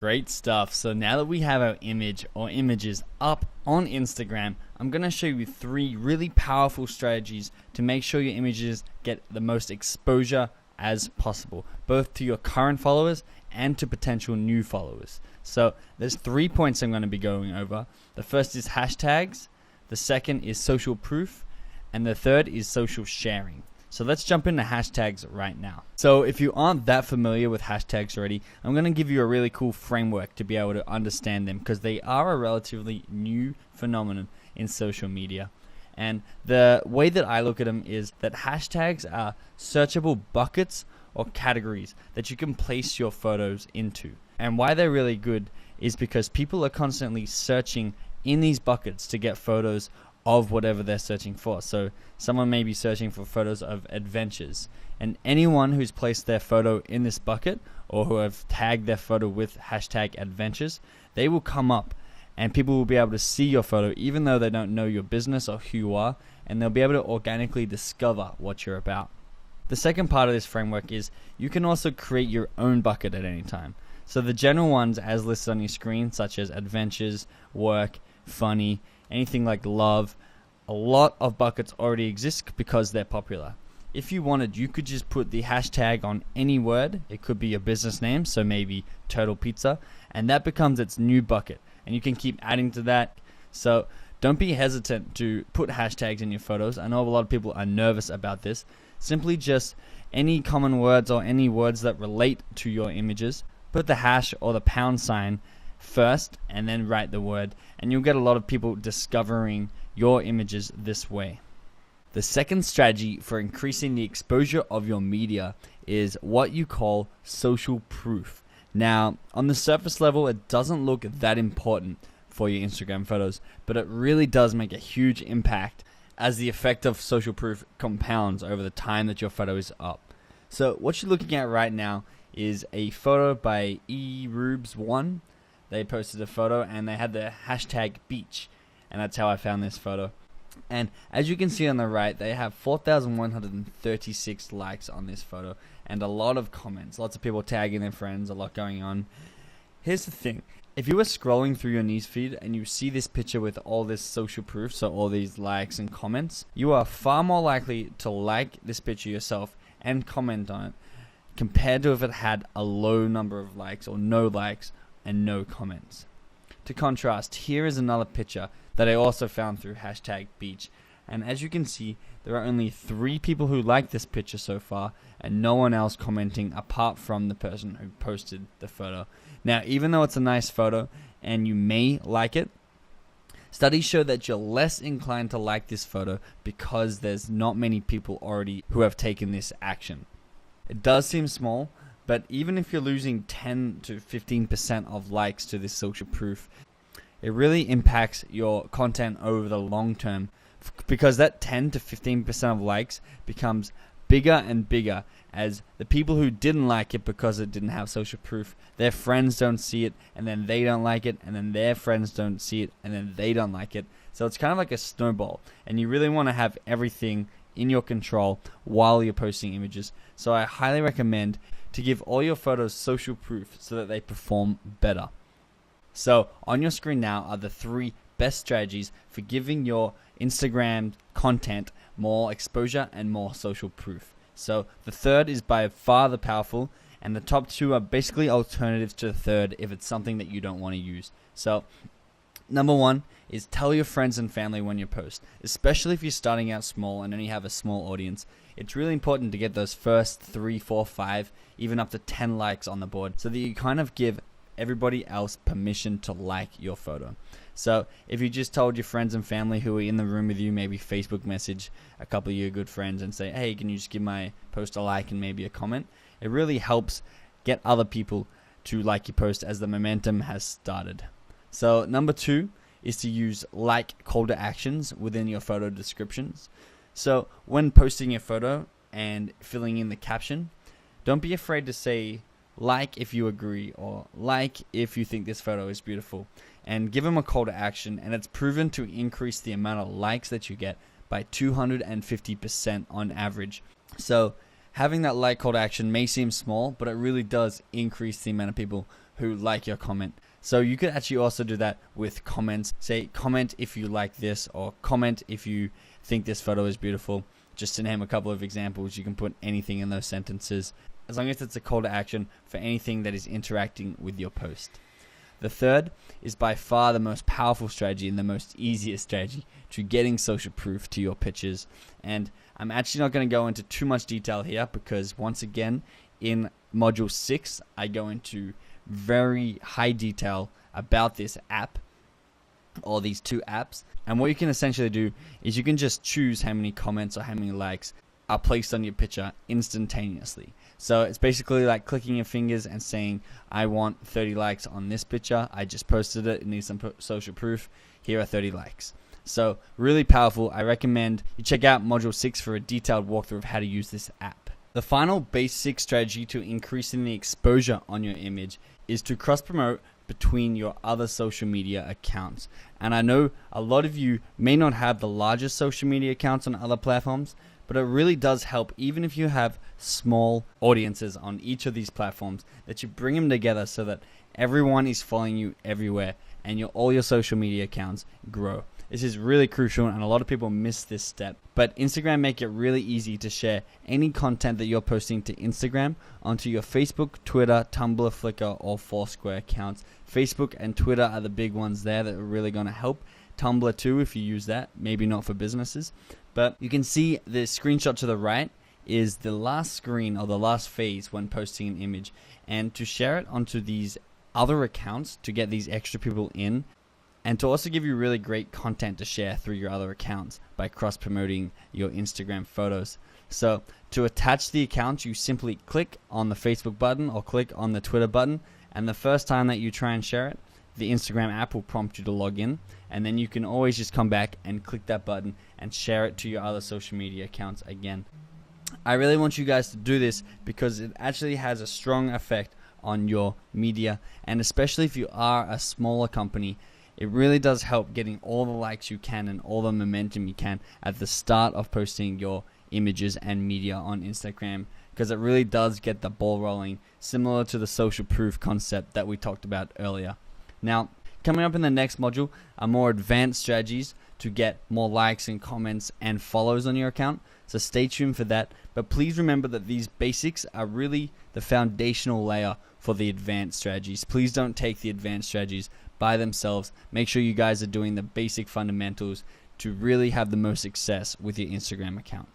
Great stuff. So now that we have our image or images up on Instagram, I'm going to show you 3 really powerful strategies to make sure your images get the most exposure as possible, both to your current followers and to potential new followers. So there's 3 points I'm going to be going over. The first is hashtags, the second is social proof, and the third is social sharing. So let's jump into hashtags right now. So if you aren't that familiar with hashtags already, I'm going to give you a really cool framework to be able to understand them, because they are a relatively new phenomenon in social media. And the way that I look at them is that hashtags are searchable buckets or categories that you can place your photos into. And why they're really good is because people are constantly searching in these buckets to get photos of whatever they're searching for. So someone may be searching for photos of adventures, and anyone who's placed their photo in this bucket or who have tagged their photo with hashtag adventures, they will come up and people will be able to see your photo even though they don't know your business or who you are, and they'll be able to organically discover what you're about. The second part of this framework is you can also create your own bucket at any time. So the general ones as listed on your screen, such as adventures, work, funny, anything like love, a lot of buckets already exist because they're popular. If you wanted, you could just put the hashtag on any word. It could be your business name, so maybe Turtle Pizza, and that becomes its new bucket. And you can keep adding to that. So don't be hesitant to put hashtags in your photos. I know a lot of people are nervous about this. Simply just any common words or any words that relate to your images, put the hash or the pound sign first and then write the word, and you'll get a lot of people discovering your images this way. The second strategy for increasing the exposure of your media is what you call social proof. Now, on the surface level, it doesn't look that important for your Instagram photos, but it really does make a huge impact as the effect of social proof compounds over the time that your photo is up. So what you're looking at right now is a photo by eRubes1. They posted a photo and they had the hashtag beach, and that's how I found this photo. And as you can see on the right, they have 4,136 likes on this photo and a lot of comments, lots of people tagging their friends, a lot going on. Here's the thing. If you were scrolling through your newsfeed and you see this picture with all this social proof, so all these likes and comments, you are far more likely to like this picture yourself and comment on it compared to if it had a low number of likes or no likes and no comments. To contrast, here is another picture that I also found through hashtag beach, and as you can see, there are only 3 people who like this picture so far and no one else commenting apart from the person who posted the photo. Now, even though it's a nice photo and you may like it, studies show that you're less inclined to like this photo because there's not many people already who have taken this action. It does seem small, but even if you're losing 10 to 15% of likes to this social proof, it really impacts your content over the long term, because that 10 to 15% of likes becomes bigger and bigger as the people who didn't like it because it didn't have social proof, their friends don't see it, and then they don't like it, and then their friends don't see it, and then they don't like it. So it's kind of like a snowball, and you really want to have everything in your control while you're posting images. So I highly recommend to give all your photos social proof so that they perform better. So on your screen now are the 3 best strategies for giving your Instagram content more exposure and more social proof. So the third is by far the powerful, and the top 2 are basically alternatives to the third if it's something that you don't want to use. So number 1 is tell your friends and family when you post, especially if you're starting out small and only have a small audience. It's really important to get those first 3, 4, 5, even up to 10 likes on the board so that you kind of give everybody else permission to like your photo. So if you just told your friends and family who are in the room with you, maybe Facebook message a couple of your good friends and say, hey, can you just give my post a like and maybe a comment? It really helps get other people to like your post as the momentum has started. So number 2 is to use like call to actions within your photo descriptions. So when posting your photo and filling in the caption, don't be afraid to say like if you agree or like if you think this photo is beautiful, and give them a call to action, and it's proven to increase the amount of likes that you get by 250% on average. So having that like call to action may seem small, but it really does increase the amount of people who like your comment. So you could actually also do that with comments. Say comment if you like this, or comment if you think this photo is beautiful. Just to name a couple of examples, you can put anything in those sentences, as long as it's a call to action for anything that is interacting with your post. The third is by far the most powerful strategy and the most easiest strategy to getting social proof to your pictures. And I'm actually not going to go into too much detail here, because once again, in module 6, I go into very high detail about this app, or these two apps. And what you can essentially do is you can just choose how many comments or how many likes are placed on your picture instantaneously. So it's basically like clicking your fingers and saying, I want 30 likes on this picture. I just posted it. It needs some social proof. Here are 30 likes. So really powerful. I recommend you check out module 6 for a detailed walkthrough of how to use this app. The final basic strategy to increasing the exposure on your image is to cross promote between your other social media accounts. And I know a lot of you may not have the largest social media accounts on other platforms, but it really does help, even if you have small audiences on each of these platforms, that you bring them together so that everyone is following you everywhere and all your social media accounts grow. This is really crucial, and a lot of people miss this step. But Instagram make it really easy to share any content that you're posting to Instagram onto your Facebook, Twitter, Tumblr, Flickr, or Foursquare accounts. Facebook and Twitter are the big ones there that are really going to help. Tumblr too, if you use that, maybe not for businesses. But you can see the screenshot to the right is the last screen, or the last phase when posting an image. And to share it onto these other accounts to get these extra people in, and to also give you really great content to share through your other accounts by cross-promoting your Instagram photos. So to attach the accounts, you simply click on the Facebook button or click on the Twitter button, and the first time that you try and share it, the Instagram app will prompt you to log in, and then you can always just come back and click that button and share it to your other social media accounts again. I really want you guys to do this because it actually has a strong effect on your media, and especially if you are a smaller company, it really does help getting all the likes you can and all the momentum you can at the start of posting your images and media on Instagram, because it really does get the ball rolling, similar to the social proof concept that we talked about earlier. Now, coming up in the next module are more advanced strategies to get more likes and comments and follows on your account, so stay tuned for that. But please remember that these basics are really the foundational layer for the advanced strategies. Please don't take the advanced strategies by themselves. Make sure you guys are doing the basic fundamentals to really have the most success with your Instagram account.